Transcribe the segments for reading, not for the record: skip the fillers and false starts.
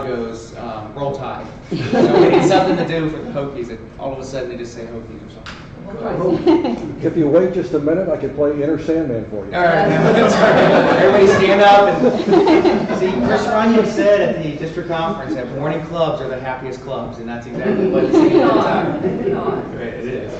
goes, roll tide. So we need something to do for the Hokies, and all of a sudden they just say Hokies or something. If you wait just a minute, I could play Inner Sandman for you. All right, that's right. Everybody stand up. And see, Chris Runyon said at the district conference that morning clubs are the happiest clubs, and that's exactly what it seems like. Right, it is.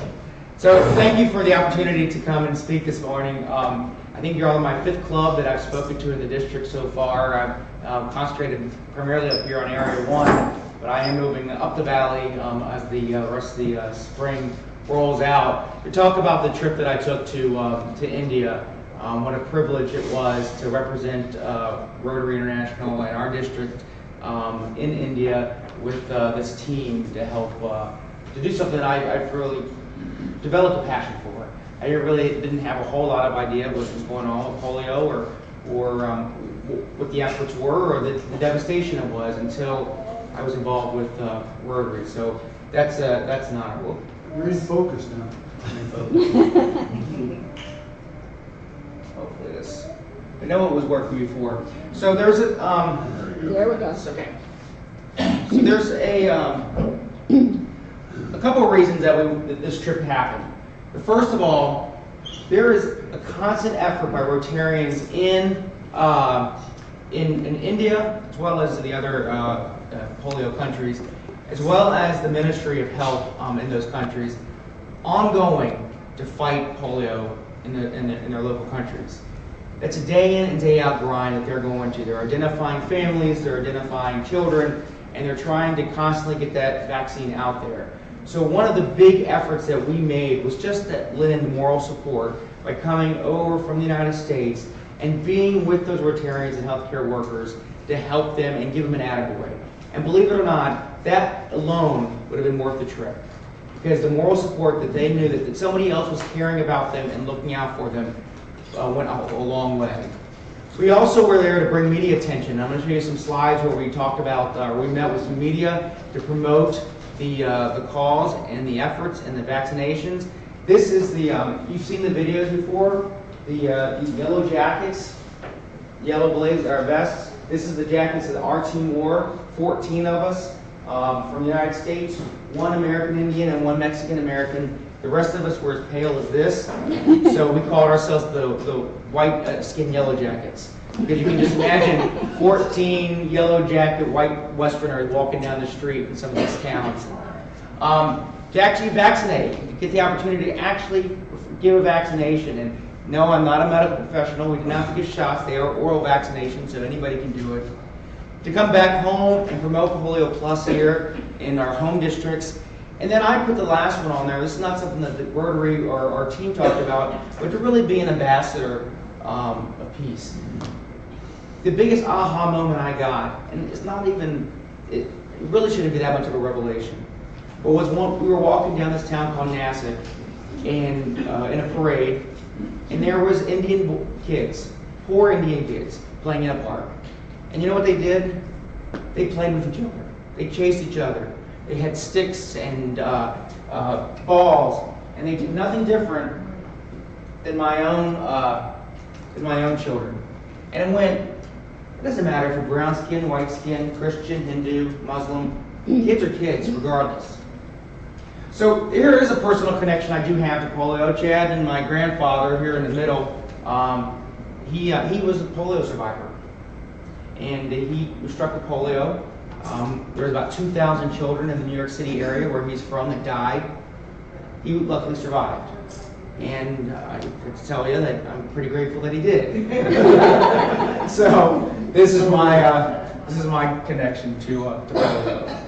So thank you for the opportunity to come and speak this morning. I think you're all in my 5th club that I've spoken to in the district so far. I've concentrated primarily up here on Area 1, but I am moving up the valley as the rest of the spring rolls out to talk about the trip that I took to India. What a privilege it was to represent Rotary International and our district in India with this team to help to do something I've really developed a passion for. I really didn't have a whole lot of idea what was going on with polio or what the efforts were or the devastation it was until I was involved with Rotary. So that's an honor. You're in focus now. Hopefully this. I know it was working before. So there's a. There we go. Okay. So there's a couple of reasons that this trip happened. But first of all, there is a constant effort by Rotarians in India as well as the other polio countries, as well as the Ministry of Health in those countries, ongoing to fight polio in their local countries. It's a day in and day out grind that they're going to. They're identifying families, they're identifying children, and they're trying to constantly get that vaccine out there. So one of the big efforts that we made was just to lend moral support by coming over from the United States and being with those Rotarians and healthcare workers to help them and give them an attaboy. And believe it or not, that alone would have been worth the trip. Because the moral support that they knew that somebody else was caring about them and looking out for them went a long way. We also were there to bring media attention. I'm going to show you some slides where we talked about, we met with some media to promote the cause and the efforts and the vaccinations. This is the, you've seen the videos before, these yellow jackets, yellow blazers, our vests. This is the jackets that our team wore, 14 of us from the United States, 1 American Indian and 1 Mexican American. The rest of us were as pale as this, so we called ourselves the white skin yellow jackets. Because you can just imagine 14 yellow jacket white Westerners walking down the street in some of these towns. To actually vaccinate, to get the opportunity to actually give a vaccination. And no, I'm not a medical professional. We do not have to get shots. They are oral vaccinations, so anybody can do it. To come back home and promote Polio Plus here in our home districts. And then I put the last one on there. This is not something that the Rotary or our team talked about, but to really be an ambassador of peace. The biggest aha moment I got, and it's not even, it really shouldn't be that much of a revelation, but was we were walking down this town called Nassau and in a parade, and there was Indian kids, poor Indian kids, playing in a park. And you know what they did? They played with each other. They chased each other. They had sticks and balls, and they did nothing different than my own children. And it went, it doesn't matter if you're brown skin, white skin, Christian, Hindu, Muslim, kids are kids regardless. So here is a personal connection I do have to polio. Chad and my grandfather here in the middle, he was a polio survivor. And he was struck with polio. There's about 2,000 children in the New York City area where he's from that died. He luckily survived. And I could tell you that I'm pretty grateful that he did. So this is my connection to polio.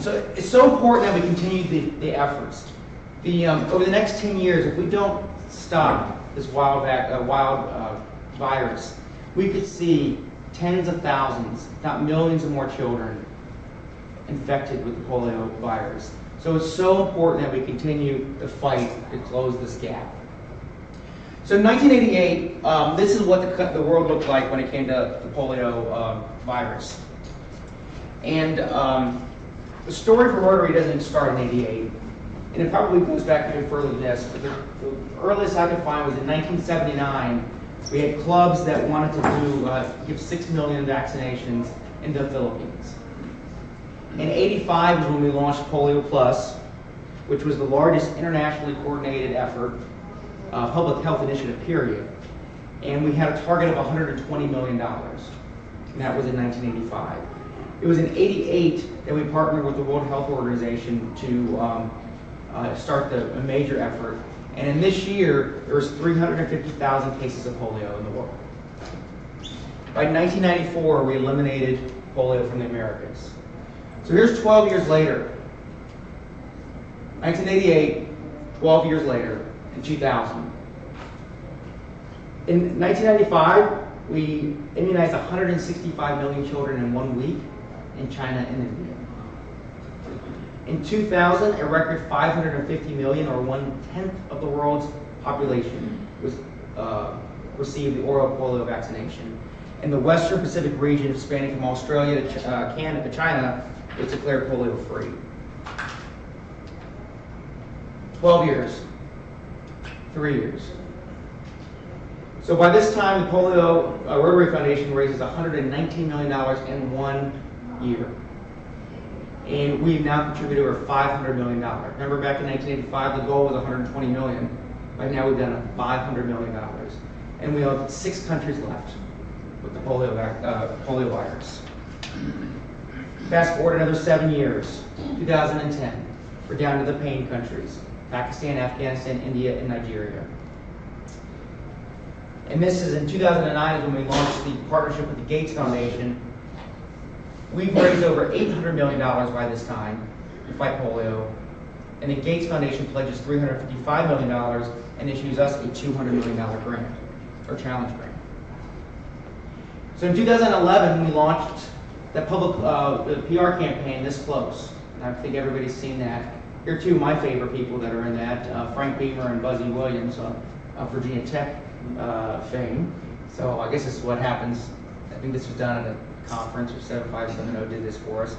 So it's so important that we continue the efforts. Over the next 10 years, if we don't stop this wild virus, we could see tens of thousands, if not millions of more children infected with the polio virus. So it's so important that we continue the fight to close this gap. So in 1988, this is what the world looked like when it came to the polio virus. And the story for Rotary doesn't start in '88. And it probably goes back even further than this, but the earliest I could find was in 1979. We had clubs that wanted to give 6 million vaccinations in the Philippines. In '85 is when we launched Polio Plus, which was the largest internationally coordinated effort, public health initiative, period. And we had a target of $120 million, and that was in 1985. It was in '88 that we partnered with the World Health Organization to start a major effort. And in this year, there was 350,000 cases of polio in the world. By 1994, we eliminated polio from the Americas. So here's 12 years later, 1988, 12 years later, in 2000. In 1995, we immunized 165 million children in 1 week in China and India. In 2000, a record 550 million, or 1/10 of the world's population, received the oral polio vaccination. In the Western Pacific region, spanning from Australia to Canada to China, was declared polio-free. 12 years, 3 years. So by this time, the Polio Rotary Foundation raises $119 million in 1 year. And we've now contributed over $500 million. Remember back in 1985, the goal was $120 million. Right now we've done $500 million. And we have 6 countries left with the polio virus. Fast forward another 7 years, 2010, we're down to the pain countries: Pakistan, Afghanistan, India, and Nigeria. And this is in 2009 is when we launched the partnership with the Gates Foundation. We've raised over $800 million by this time to fight polio, and the Gates Foundation pledges $355 million and issues us a $200 million grant, or challenge grant. So in 2011, we launched that the PR campaign, This Close. And I think everybody's seen that. Here are 2 of my favorite people that are in that, Frank Beamer and Buzzy Williams of Virginia Tech fame. So I guess this is what happens. I think this was done at a conference, or 7570 did this for us.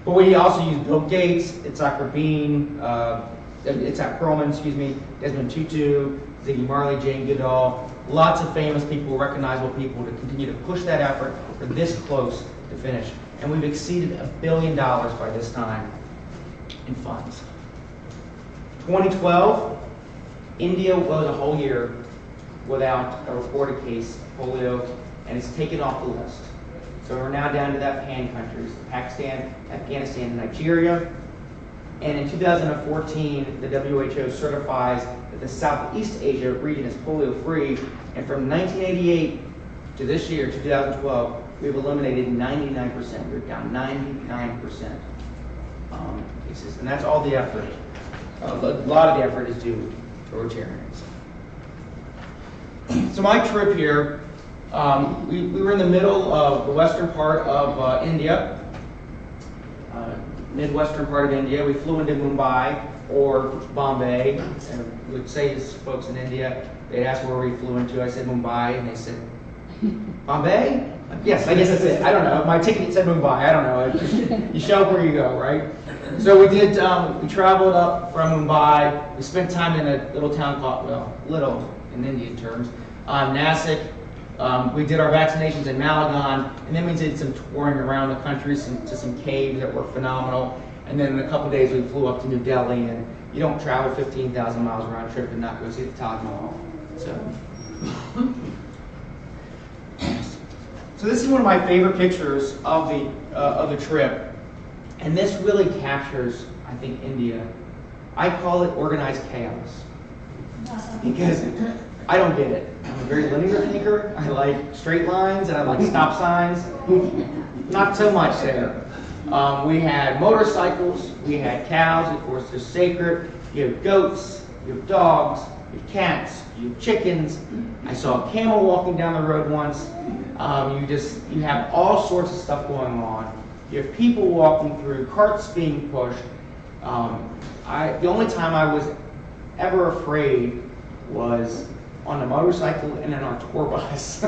But we also use Bill Gates, Itzhak Rabin, Itzhak Perlman, Desmond Tutu, Ziggy Marley, Jane Goodall, lots of famous people, recognizable people, to continue to push that effort for this close to finish. And we've exceeded $1 billion by this time in funds. 2012, India was a whole year without a reported case of polio, and it's taken off the list. So we're now down to that pan countries: Pakistan, Afghanistan, and Nigeria. And in 2014, the WHO certifies that the Southeast Asia region is polio-free. And from 1988 to this year, 2012, we've eliminated 99%. We're down 99% cases. And that's all the effort. A lot of the effort is due to Rotarians. So my trip here, we were in the middle of the western part of India, midwestern part of India. We flew into Mumbai or Bombay, and would say to folks in India, they'd ask where we flew into. I said Mumbai, and they said, Bombay? Yes, I guess that's it. I don't know. My ticket said Mumbai. I don't know. You show up where you go, right? So we did. We traveled up from Mumbai. We spent time in a little town called, well, little in Indian terms, Nasik. We did our vaccinations in Malagan, and then we did some touring around the country to some caves that were phenomenal. And then in a couple of days, we flew up to New Delhi, and you don't travel 15,000 miles round trip and not go see the Taj Mahal. So this is one of my favorite pictures of the trip, and this really captures, I think, India. I call it organized chaos, because I don't get it. I'm a very linear thinker. I like straight lines, and I like stop signs. Not so much there. We had motorcycles, we had cows, of course they're sacred. You have goats, you have dogs, you have cats, you have chickens. I saw a camel walking down the road once. You have all sorts of stuff going on. You have people walking through, carts being pushed. The only time I was ever afraid was on a motorcycle and in our tour bus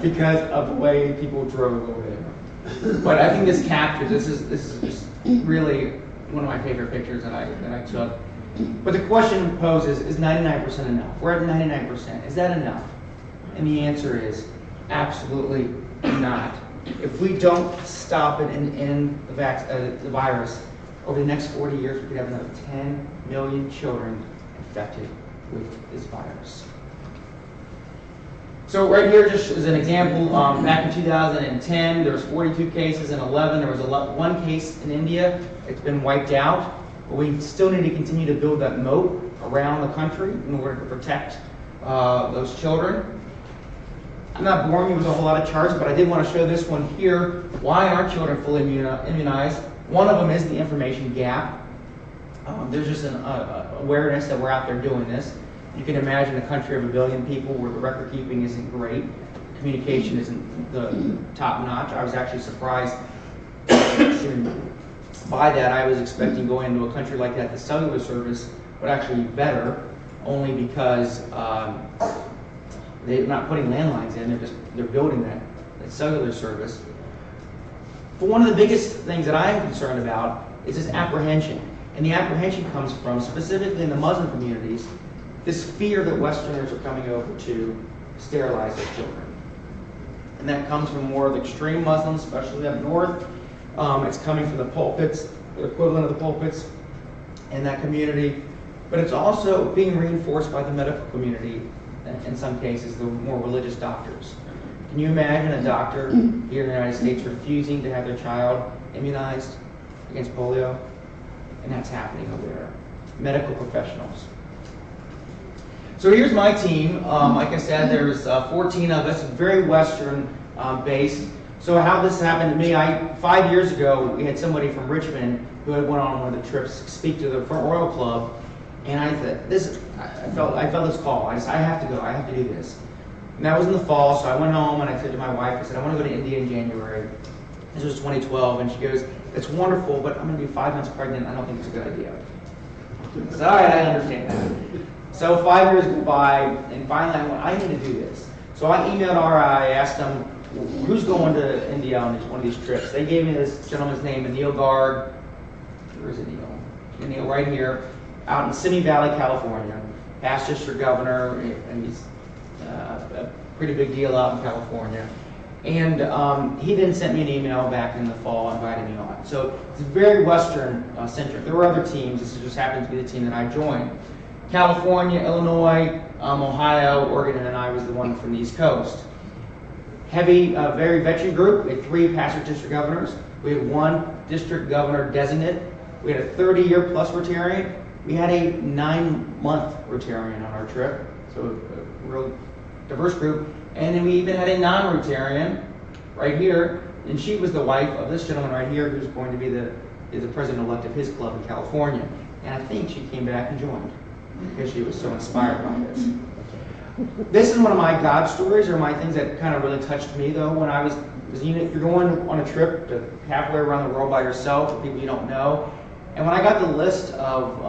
because of the way people drove over there. But I think this captures, this is just really one of my favorite pictures that I took. But the question posed is 99% enough? We're at 99%. Is that enough? And the answer is absolutely not. If we don't stop it and end the virus, over the next 40 years, we could have another 10 million children infected with this virus. So right here, just as an example, back in 2010, there was 42 cases. In 11, there was one case in India. It's been wiped out. But we still need to continue to build that moat around the country in order to protect those children. I'm not boring you with a whole lot of charts, but I did want to show this one here. Why aren't children fully immunized? One of them is the information gap. There's just an awareness that we're out there doing this. You can imagine a country of 1 billion people where the record keeping isn't great, communication isn't the top notch. I was actually surprised by that. I was expecting going into a country like that, the cellular service would actually be better, only because they're not putting landlines in, they're building that cellular service. But one of the biggest things that I am concerned about is this apprehension. And the apprehension comes from, specifically in the Muslim communities, this fear that Westerners are coming over to sterilize their children. And that comes from more of the extreme Muslims, especially up north. It's coming from the pulpits, the equivalent of the pulpits in that community. But it's also being reinforced by the medical community, in some cases, the more religious doctors. Can you imagine a doctor here in the United States refusing to have their child immunized against polio? And that's happening over there. Medical professionals. So here's my team. Like I said, there's 14 of us, very Western based. So how this happened to me, 5 years ago, we had somebody from Richmond who had went on one of the trips to speak to the Front Royal Club. And I thought, I felt this call. I have to go, I have to do this. And that was in the fall, so I went home and I said to my wife, I said, I want to go to India in January. This was 2012, and she goes, it's wonderful, but I'm going to be 5 months pregnant. I don't think it's a good idea. I said, all right, I understand that. So 5 years go by, and finally I went, I need to do this. So I emailed RI, asked them, who's going to India on one of these trips? They gave me this gentleman's name, Anil Garg. Where is Anil? Anil right here, out in Simi Valley, California. Past district governor, and he's a pretty big deal out in California. And he then sent me an email back in the fall inviting me on. So it's very Western centric. There were other teams. This just happened to be the team that I joined. California, Illinois, Ohio, Oregon, and I was the one from the East Coast. Heavy, very veteran group. We had 3 past district governors. We had 1 district governor designate. We had a 30-year plus Rotarian. We had a 9-month Rotarian on our trip. So a real diverse group. And then we even had a non-Rotarian right here, and she was the wife of this gentleman right here, who's going to be the president-elect of his club in California. And I think she came back and joined because she was so inspired by this. This is one of my God stories, or my things that kind of really touched me, though, when I was you're going on a trip to halfway around the world by yourself with people you don't know. And when I got the list of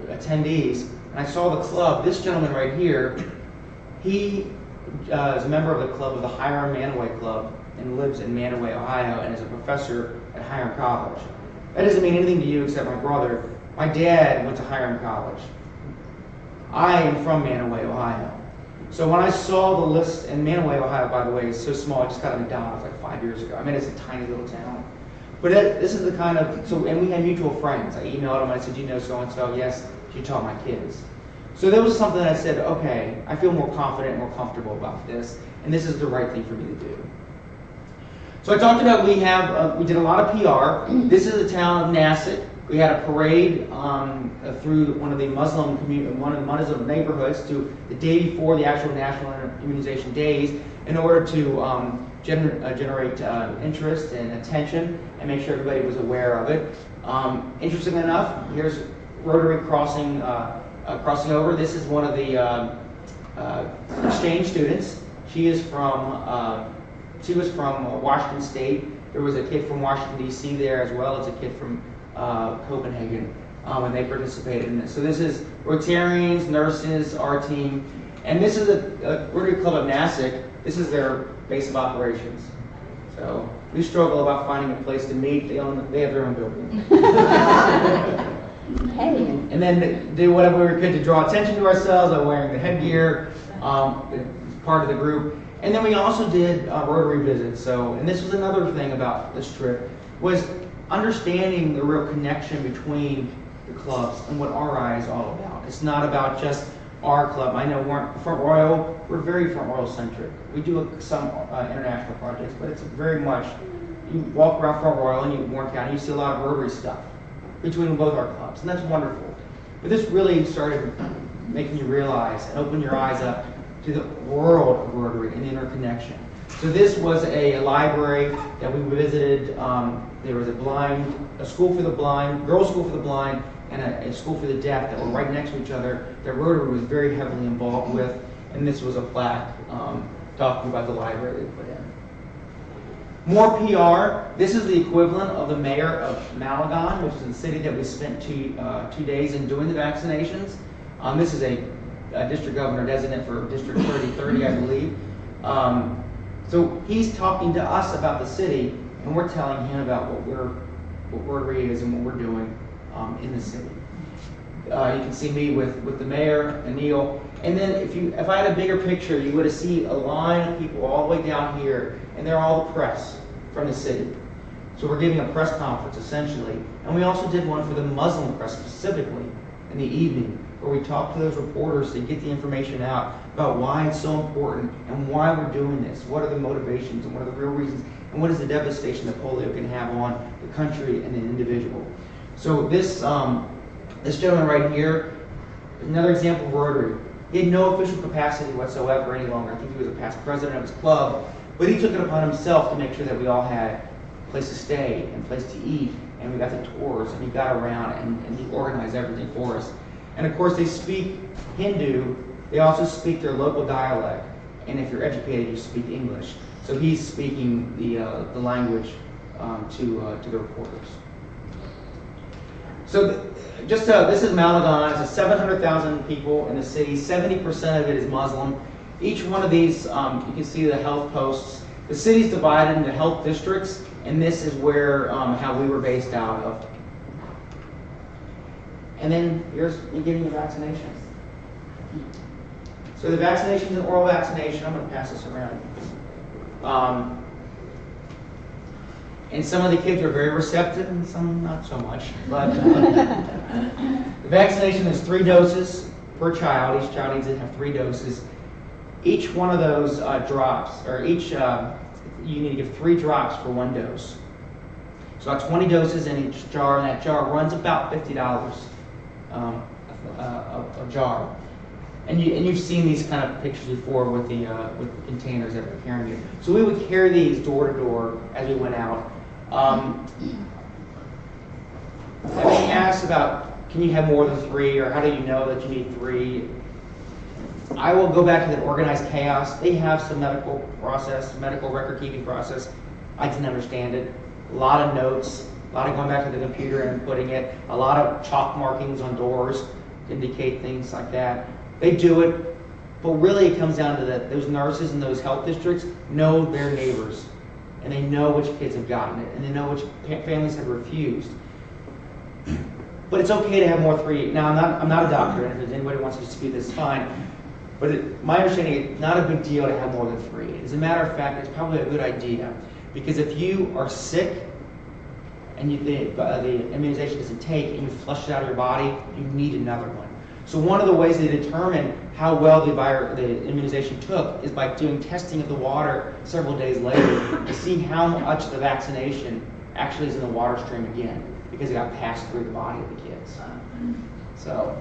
attendees, and I saw the club, this gentleman right here, he is a member of the club of the Hiram Manaway Club and lives in Manaway, Ohio, and is a professor at Hiram College. That doesn't mean anything to you except my brother. My dad went to Hiram College. I am from Manaway, Ohio. So when I saw the list, and Manaway, Ohio, by the way, is so small, I just got a McDonald's like 5 years ago. I mean, it's a tiny little town. But this is the kind of, and we had mutual friends. I emailed them, I said, you know so-and-so? Yes, she taught my kids. So there was something that I said, okay, I feel more confident, more comfortable about this, and this is the right thing for me to do. So I talked about we did a lot of PR. This is the town of Nassau. We had a parade through one of the Muslim neighborhoods to the day before the actual National Immunization Days in order to generate interest and attention and make sure everybody was aware of it. Interestingly enough, here's Rotary crossing over. This is one of the exchange students. She was from Washington State. There was a kid from Washington, D.C. there as well as a kid from Copenhagen, and they participated in this. So this is Rotarians, nurses, our team, and this is a Rotary Club of Nassau. This is their base of operations. So we struggle about finding a place to meet. They have their own building. Hey. And then do whatever we could to draw attention to ourselves by wearing the headgear. part of the group. And then we also did Rotary visits. So, and this was another thing about this trip, was understanding the real connection between the clubs and what RI is all about. It's not about just our club. I know Front Royal, we're very Front Royal centric. We do some international projects, but it's very much, you walk around Front Royal and Warren County, you see a lot of Rotary stuff between both our clubs, and that's wonderful. But this really started making you realize and open your eyes up to the world of Rotary and interconnection. So this was a library that we visited. There was a school for the blind, girls' school for the blind, and a school for the deaf that were right next to each other that Rotary was very heavily involved with. And this was a plaque talking about the library they put in. More PR. This is the equivalent of the mayor of Malagon, which is the city that we spent 2 days in doing the vaccinations. This is a district governor designate for District 3030, I believe. So he's talking to us about the city, and we're telling him about what Rotary is and what we're doing in the city. You can see me with the mayor and Neil. And then if I had a bigger picture, you would have seen a line of people all the way down here, and they're all the press from the city. So we're giving a press conference essentially. And we also did one for the Muslim press specifically in the evening, where we talked to those reporters to get the information out about why it's so important and why we're doing this. What are the motivations and what are the real reasons, and what is the devastation that polio can have on the country and the individual. So this gentleman right here, another example of Rotary. He had no official capacity whatsoever any longer. I think he was a past president of his club, but he took it upon himself to make sure that we all had a place to stay and a place to eat, and we got the tours, and he got around and he organized everything for us. And of course they speak Hindu, they also speak their local dialect, and if you're educated you speak English. So he's speaking the language to the reporters. So this is Malagon. It's 700,000 people in the city. 70% of it is Muslim. Each one of these, you can see the health posts. The city's divided into health districts, and this is where how we were based out of. And then here's me giving you vaccinations. So the vaccinations and oral vaccination, I'm going to pass this around. And some of the kids are very receptive and some not so much. But the vaccination is 3 doses per child. Each child needs to have 3 doses. Each one of those drops, or each, you need to give 3 drops for 1 dose. So about 20 doses in each jar, and that jar runs about $50 a jar. And you've seen these kind of pictures before with the containers that we're carrying it. So we would carry these door to door as we went out. I've been asked about, can you have more than 3, or how do you know that you need 3? I will go back to that organized chaos. They have some medical record keeping process. I didn't understand it. A lot of notes, a lot of going back to the computer and putting it, a lot of chalk markings on doors to indicate things like that. They do it, but really it comes down to that those nurses in those health districts know their neighbors, and they know which kids have gotten it, and they know which families have refused. But it's okay to have more 3. Now, I'm not a doctor, and if anybody wants to dispute this, fine. But my understanding, it's not a big deal to have more than 3. As a matter of fact, it's probably a good idea, because if you are sick and the immunization doesn't take and you flush it out of your body, you need another one. So one of the ways they determine how well the immunization took is by doing testing of the water several days later to see how much the vaccination actually is in the water stream again, because it got passed through the body of the kids. So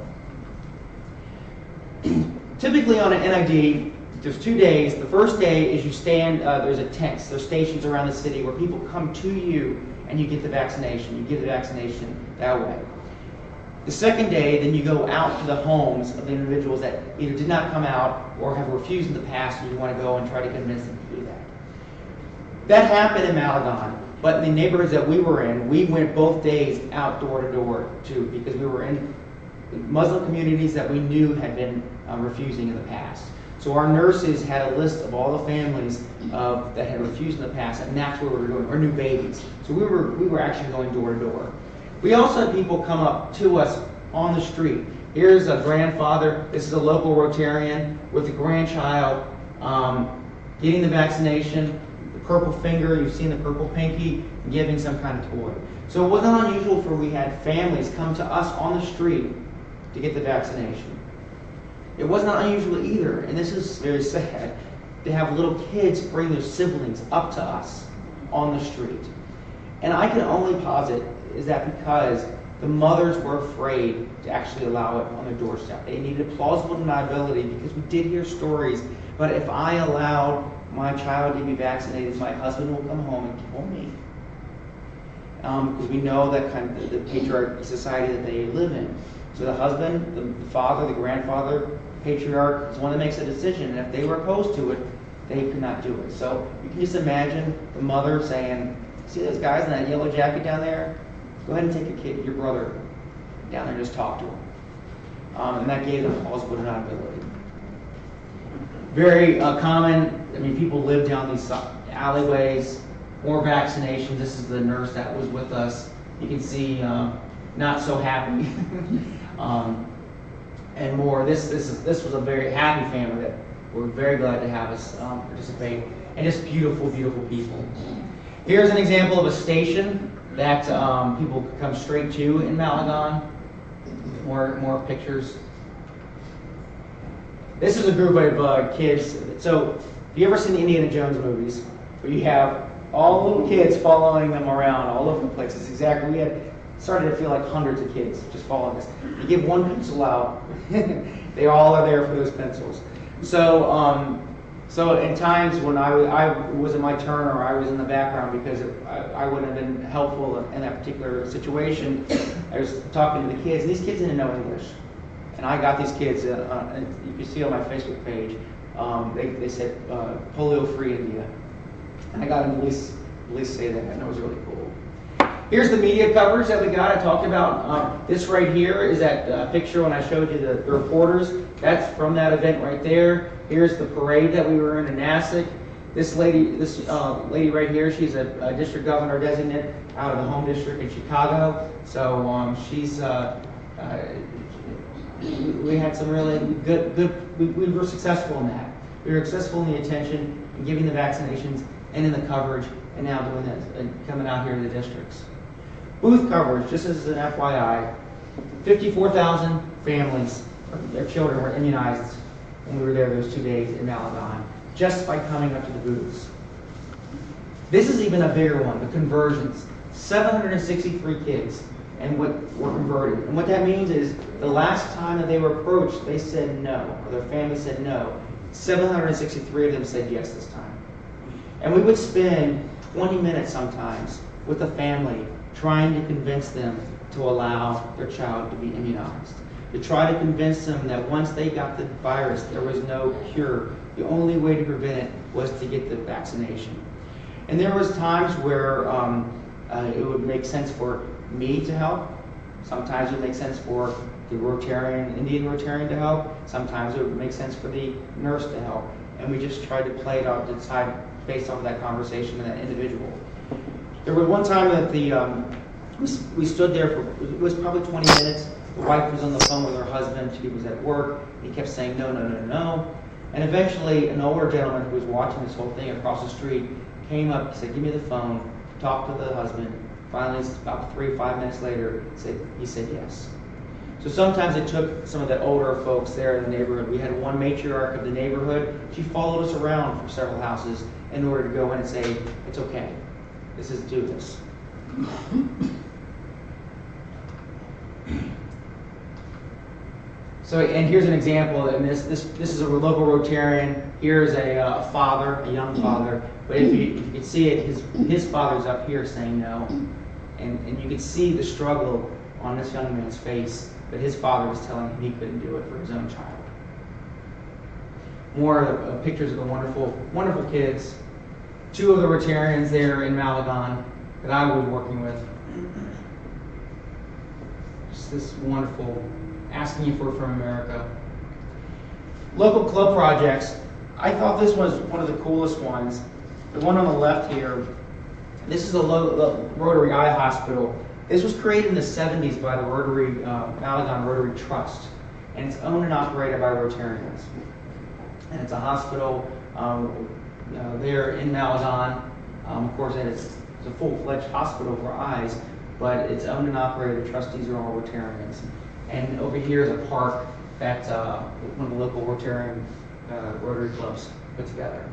typically on an NID, there's 2 days. The first day is you stand, there's stations around the city where people come to you and you get the vaccination. You give the vaccination that way. The second day, then you go out to the homes of the individuals that either did not come out or have refused in the past, and you want to go and try to convince them to do that. That happened in Malagon, but in the neighborhoods that we were in, we went both days out door to door too, because we were in Muslim communities that we knew had been refusing in the past. So our nurses had a list of all the families that had refused in the past, and that's what we were doing, or new babies. So we were actually going door to door. We also had people come up to us on the street. Here's a grandfather. This is a local Rotarian with a grandchild getting the vaccination, the purple finger, you've seen the purple pinky, and giving some kind of toy. So it wasn't unusual for we had families come to us on the street to get the vaccination. It wasn't unusual either, and this is very sad, to have little kids bring their siblings up to us on the street. And I can only posit is that because the mothers were afraid to actually allow it on their doorstep. They needed plausible deniability because we did hear stories, but if I allowed my child to be vaccinated, my husband will come home and kill me. Because we know that kind of the patriarchy society that they live in. So the husband, the father, the grandfather, patriarch is one that makes a decision, and if they were opposed to it, they could not do it. So you can just imagine the mother saying, "See those guys in that yellow jacket down there? Go ahead and take your brother down there and just talk to him." And that gave them plausible deniability. Very common. I mean, people live down these alleyways. More vaccinations. This is the nurse that was with us. You can see not so happy. And more. This was a very happy family that we're very glad to have us participate, and just beautiful, beautiful people. Here's an example of a station that people could come straight to in Malagon. More pictures. This is a group of kids. So, have you ever seen the Indiana Jones movies, where you have all the little kids following them around all over the place? It's exactly, we had started to feel like hundreds of kids just following us. You give one pencil out, they all are there for those pencils. So, so in times when I wasn't my turn or I was in the background because I wouldn't have been helpful in that particular situation, I was talking to the kids, and these kids didn't know English. And I got these kids, and you can see on my Facebook page, they said polio-free India. And I got them to at least say that, and it was really cool. Here's the media coverage that we got. I talked about this right here is that picture when I showed you the reporters. That's from that event right there. Here's the parade that we were in Nasik. This lady right here, she's a district governor designate out of the home district in Chicago. So we had some really good. We were successful in that. We were successful in the attention, in giving the vaccinations, and in the coverage, and now doing this and coming out here to the districts. Booth coverage, just as an FYI, 54,000 families, their children were immunized when we were there those 2 days in Malagon, just by coming up to the booths. This is even a bigger one, the conversions. 763 kids and what were converted. And what that means is the last time that they were approached, they said no, or their family said no. 763 of them said yes this time. And we would spend 20 minutes sometimes with a family trying to convince them to allow their child to be immunized. To try to convince them that once they got the virus, there was no cure. The only way to prevent it was to get the vaccination. And there was times where it would make sense for me to help. Sometimes it would make sense for the Indian Rotarian to help. Sometimes it would make sense for the nurse to help. And we just tried to play it out, decide based off that conversation and that individual. There was one time that we stood there for, it was probably 20 minutes. The wife was on the phone with her husband. She was at work. He kept saying no, no, no, no. And eventually, an older gentleman who was watching this whole thing across the street came up, said, "Give me the phone," talked to the husband. Finally, about 3 or 5 minutes later, he said yes. So sometimes it took some of the older folks there in the neighborhood. We had one matriarch of the neighborhood. She followed us around for several houses in order to go in and say, "It's okay. Do this." So, and here's an example, and this is a local Rotarian. Here's a father, a young father. But if you can see it, his father's up here saying no, and you can see the struggle on this young man's face. But his father was telling him he couldn't do it for his own child. More pictures of the wonderful, wonderful kids. 2 of the Rotarians there in Malagon that I was working with. Just this wonderful, asking you for from America. Local club projects. I thought this was one of the coolest ones. The one on the left here, this is the Rotary Eye Hospital. This was created in the 70s by the Malagon Rotary Trust, and it's owned and operated by Rotarians. And it's a hospital there in Malagon. Of course, it's a full-fledged hospital for eyes, but it's owned and operated. The trustees are all Rotarians. And over here is a park that one of the local Rotarian Rotary clubs put together.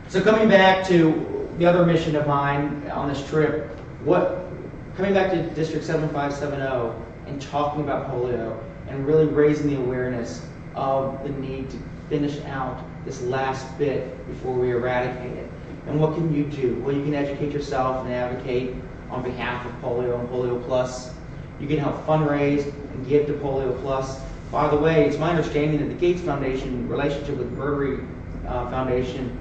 So coming back to the other mission of mine on this trip, coming back to District 7570 and talking about polio and really raising the awareness of the need to finish out this last bit before we eradicate it. And what can you do? Well, you can educate yourself and advocate on behalf of polio and Polio Plus. You can help fundraise and give to Polio Plus. By the way, it's my understanding that the Gates Foundation relationship with Rotary Foundation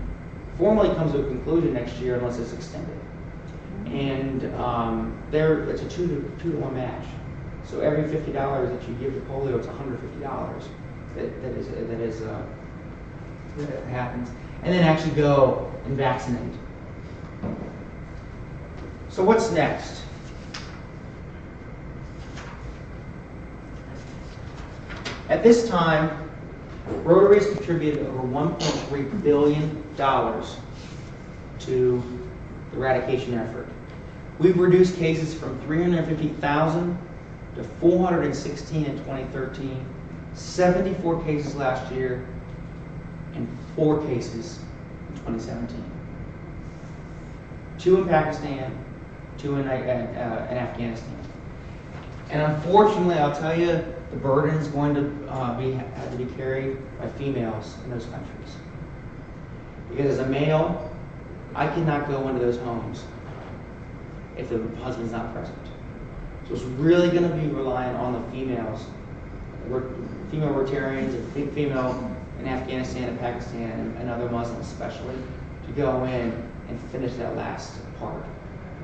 formally comes to a conclusion next year unless it's extended. And it's a 2-to-1 match. So every $50 that you give to polio, it's $150 that happens. And then actually go and vaccinate. So what's next? At this time, Rotary has contributed over $1.3 billion to the eradication effort. We've reduced cases from 350,000 to 416 in 2013, 74 cases last year, and 4 cases in 2017. 2 in Pakistan, 2 in Afghanistan. And unfortunately, I'll tell you, the burden is going to have to be carried by females in those countries. Because as a male, I cannot go into those homes if the husband's not present. So it's really going to be reliant on the females, female Rotarians, and female in Afghanistan and Pakistan and other Muslims especially, to go in and finish that last part.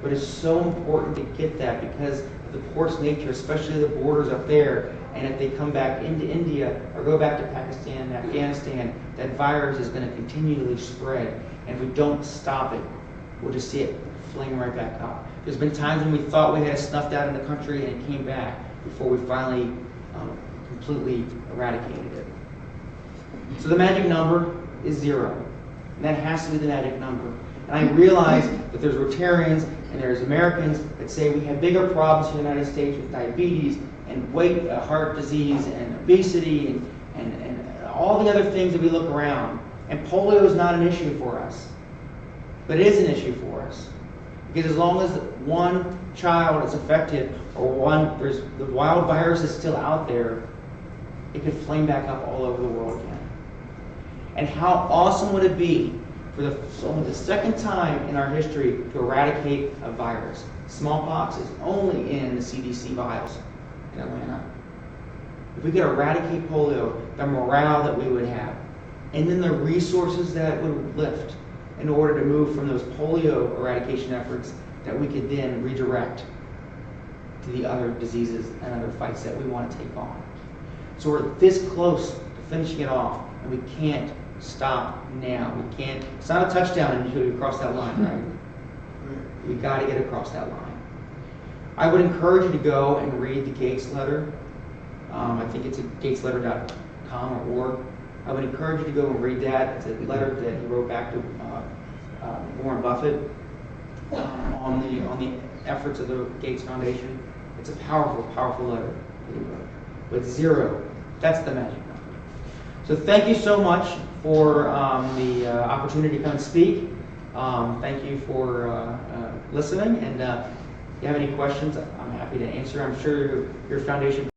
But it's so important to get that because of the porous nature, especially the borders up there. And if they come back into India or go back to Pakistan and Afghanistan, that virus is going to continually spread. And if we don't stop it, we'll just see it fling right back up. There's been times when we thought we had it snuffed out in the country and it came back before we finally completely eradicated it. So the magic number is 0. And that has to be the magic number. And I realize that there's Rotarians and there's Americans that say we have bigger problems in the United States with diabetes and heart disease and obesity and all the other things that we look around. And polio is not an issue for us. But it is an issue for us. Because as long as one child is affected or the wild virus is still out there, it could flame back up all over the world again. And how awesome would it be for only the second time in our history to eradicate a virus? Smallpox is only in the CDC vials in Atlanta. If we could eradicate polio, the morale that we would have, and then the resources that it would lift in order to move from those polio eradication efforts that we could then redirect to the other diseases and other fights that we want to take on. So we're this close to finishing it off, and we can't stop now. It's not a touchdown until you cross that line, right? We got to get across that line. I would encourage you to go and read the Gates letter. I think it's at gatesletter.com or org. I would encourage you to go and read that. It's a letter that he wrote back to Warren Buffett on the efforts of the Gates Foundation. It's a powerful, powerful letter that he wrote. But 0, that's the magic number. So thank you so much for the opportunity to come and speak. Thank you for listening. And if you have any questions, I'm happy to answer. I'm sure your foundation